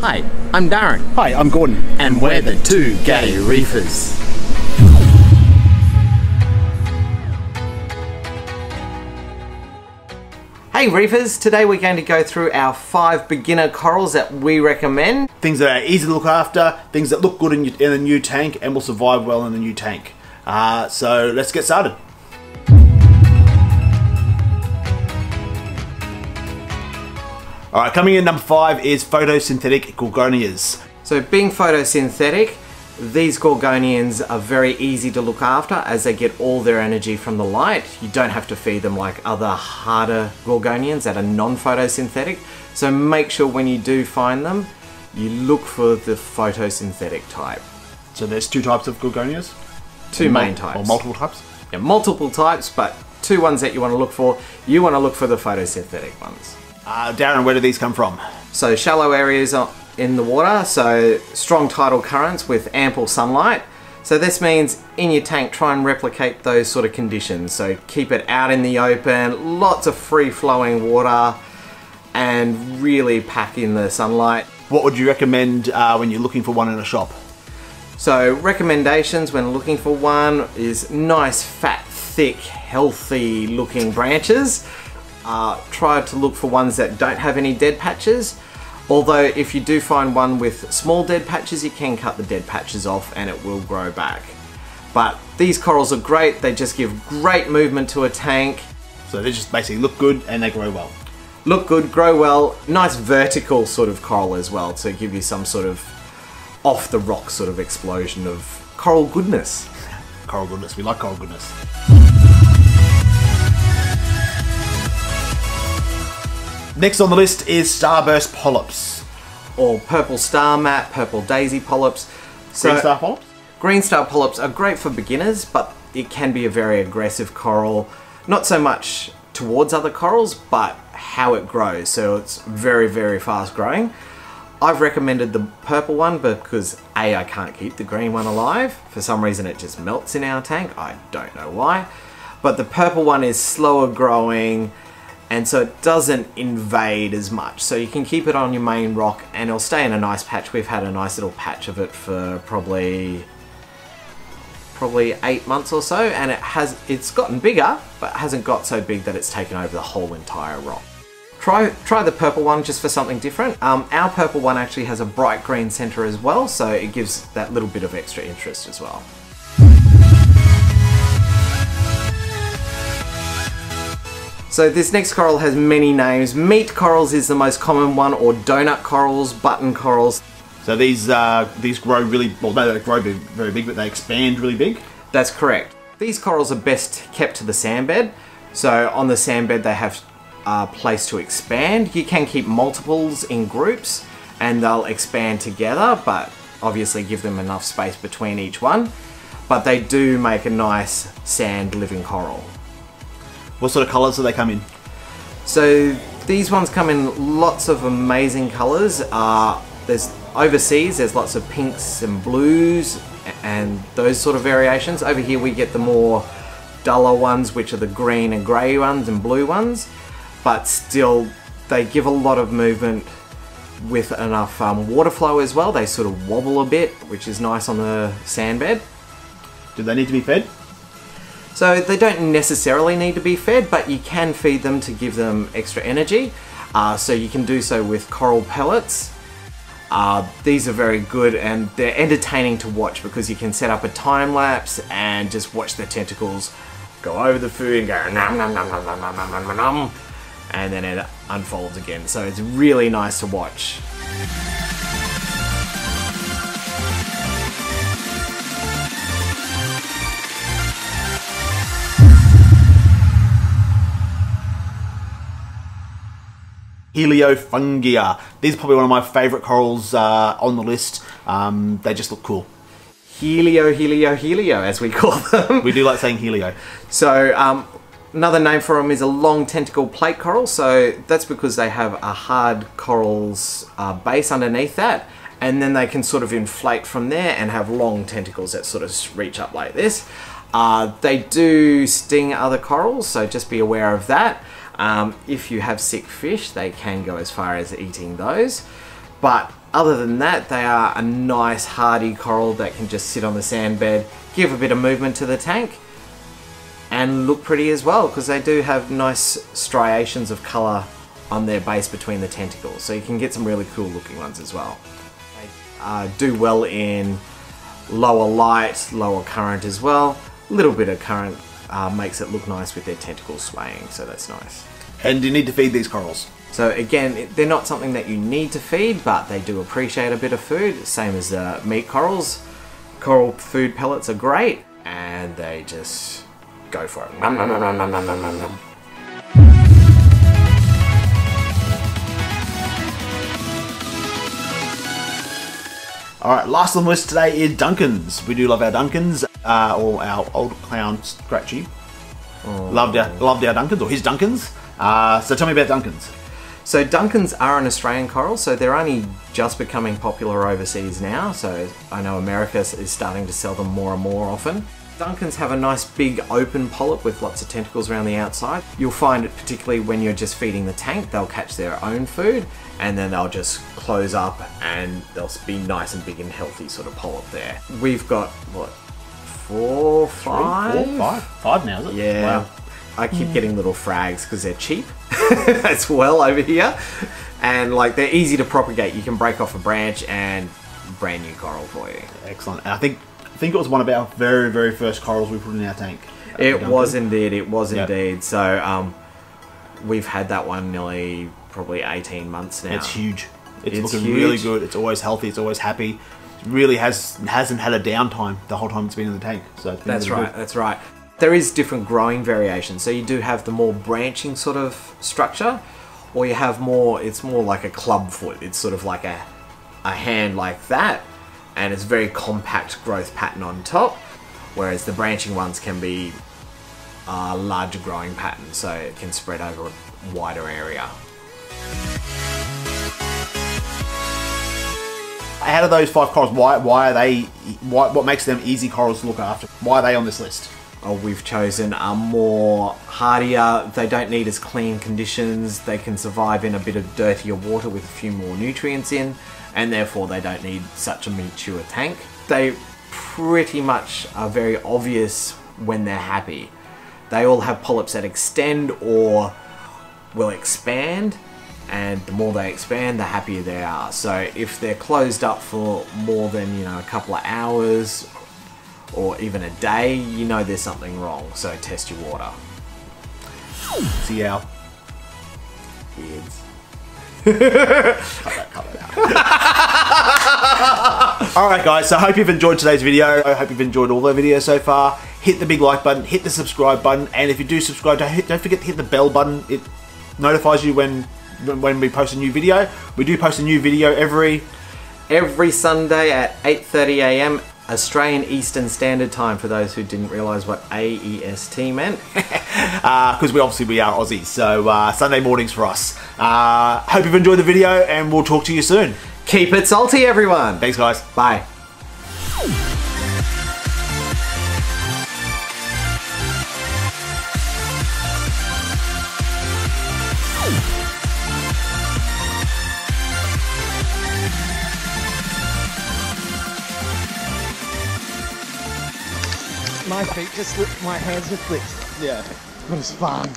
Hi, I'm Darren. Hi, I'm Gordon. And we're the two gay reefers. Hey reefers, today we're going to go through our 5 beginner corals that we recommend. Things that are easy to look after, things that look good in a new tank and will survive well in the new tank. So let's get started. Alright, coming in number 5 is photosynthetic gorgonias. So being photosynthetic, these gorgonians are very easy to look after as they get all their energy from the light. You don't have to feed them like other harder gorgonians that are non-photosynthetic. So make sure when you do find them, you look for the photosynthetic type. So there's 2 types of gorgonias? Two main types. Or multiple types? Yeah, multiple types, but 2 ones that you want to look for. You want to look for the photosynthetic ones. Darren, where do these come from? So shallow areas in the water, so strong tidal currents with ample sunlight. So this means in your tank, try and replicate those sort of conditions. So keep it out in the open, lots of free flowing water, and really pack in the sunlight. What would you recommend when you're looking for one in a shop? So recommendations when looking for one is nice, fat, thick, healthy looking branches. Try to look for ones that don't have any dead patches. Although if you do find one with small dead patches, you can cut the dead patches off and it will grow back. But these corals are great, they just give great movement to a tank. So they just basically look good and they grow well. Look good, grow well, nice vertical sort of coral as well to give you some sort of off the rock sort of explosion of coral goodness. Coral goodness, we like coral goodness. Next on the list is starburst polyps. Or purple star mat, purple daisy polyps. Green star polyps? Green star polyps are great for beginners, but it can be a very aggressive coral. Not so much towards other corals, but how it grows. So it's very, very fast growing. I've recommended the purple one because A, I can't keep the green one alive. For some reason it just melts in our tank. I don't know why. But the purple one is slower growing, and so it doesn't invade as much. So you can keep it on your main rock and it'll stay in a nice patch. We've had a nice little patch of it for probably 8 months or so, and it's gotten bigger, but it hasn't got so big that it's taken over the whole entire rock. Try the purple one just for something different. Our purple one actually has a bright green center as well, so it gives that little bit of extra interest as well. So this next coral has many names. Meat corals is the most common one, or donut corals, button corals. So these grow really, well, they don't grow very big, but they expand really big? That's correct. These corals are best kept to the sandbed. So on the sandbed they have a place to expand. You can keep multiples in groups and they'll expand together, but obviously give them enough space between each one. But they do make a nice sand living coral. What sort of colours do they come in? So these ones come in lots of amazing colours. Overseas there's lots of pinks and blues and those sort of variations. Over here we get the more duller ones, which are the green and grey ones and blue ones. But still they give a lot of movement with enough water flow as well. They sort of wobble a bit, which is nice on the sandbed. Do they need to be fed? So they don't necessarily need to be fed, but you can feed them to give them extra energy. So you can do so with coral pellets. These are very good and they're entertaining to watch because you can set up a time lapse and just watch the tentacles go over the food and go nom nom nom nom nom nom nom nom nom, and then it unfolds again. So it's really nice to watch. Heliofungia. These are probably one of my favourite corals on the list. They just look cool. Helio, as we call them. We do like saying helio. So another name for them is a long tentacle plate coral. So that's because they have a hard coral's base underneath that, and then they can sort of inflate from there and have long tentacles that sort of reach up like this. They do sting other corals, so just be aware of that. If you have sick fish, they can go as far as eating those. But Other than that, they are a nice hardy coral that can just sit on the sand bed, give a bit of movement to the tank, and look pretty as well, because they do have nice striations of colour on their base between the tentacles, so you can get some really cool looking ones as well. They do well in lower light, lower current as well. A little bit of current makes it look nice with their tentacles swaying, so that's nice. And do you need to feed these corals? So again, they're not something that you need to feed, but they do appreciate a bit of food, same as the meat corals. Coral food pellets are great, and they just go for it. Nom, nom, nom, nom, nom, nom, nom, nom. Alright, last on the list today is Duncans. We do love our Duncans, or our old clown Scratchy. Oh. Loved our Duncans, or his Duncans. So tell me about Duncans. So Duncans are an Australian coral, so they're only just becoming popular overseas now, so I know America is starting to sell them more and more often. Duncans have a nice big open polyp with lots of tentacles around the outside. You'll find it particularly when you're just feeding the tank, they'll catch their own food and then they'll just close up and they'll be nice and big and healthy sort of polyp there. We've got, what, 4, 5? 5 now, is it? Yeah. Wow. I keep getting little frags because they're cheap as well over here. And like they're easy to propagate. You can break off a branch and brand new coral for you. Excellent. And I think it was one of our very, very first corals we put in our tank. It was indeed. It was Yep. indeed. So we've had that one nearly probably 18 months now. It's huge. It's looking huge. really good. It's always healthy. It's always happy. It really hasn't had a downtime the whole time it's been in the tank. So it's been That's really right. good. That's right. There is different growing variations. So you do have the more branching sort of structure, or you have more. It's more like a club foot. It's sort of like a hand like that, and it's very compact growth pattern on top. Whereas the branching ones can be a larger growing pattern, so it can spread over a wider area. Out of those 5 corals, why are they? What makes them easy corals to look after? Why are they on this list? We've chosen a more hardier, they don't need as clean conditions, they can survive in a bit of dirtier water with a few more nutrients in, and therefore they don't need such a mature tank. They pretty much are very obvious when they're happy. They all have polyps that extend or will expand, and the more they expand, the happier they are. So if they're closed up for more than, you know, a couple of hours, or even a day, you know there's something wrong, so test your water. See how? Vids. Cut that out. Alright guys, so I hope you've enjoyed today's video. I hope you've enjoyed all the videos so far. Hit the big like button, hit the subscribe button, and if you do subscribe, don't forget to hit the bell button. It notifies you when we post a new video. We do post a new video every Sunday at 8:30 AM Australian Eastern Standard Time, for those who didn't realise what AEST meant. because we are Aussies, so Sunday mornings for us. Hope you've enjoyed the video, and we'll talk to you soon. Keep it salty, everyone. Thanks guys. Bye. My feet just slipped, my hands just slipped. Yeah. It was fun.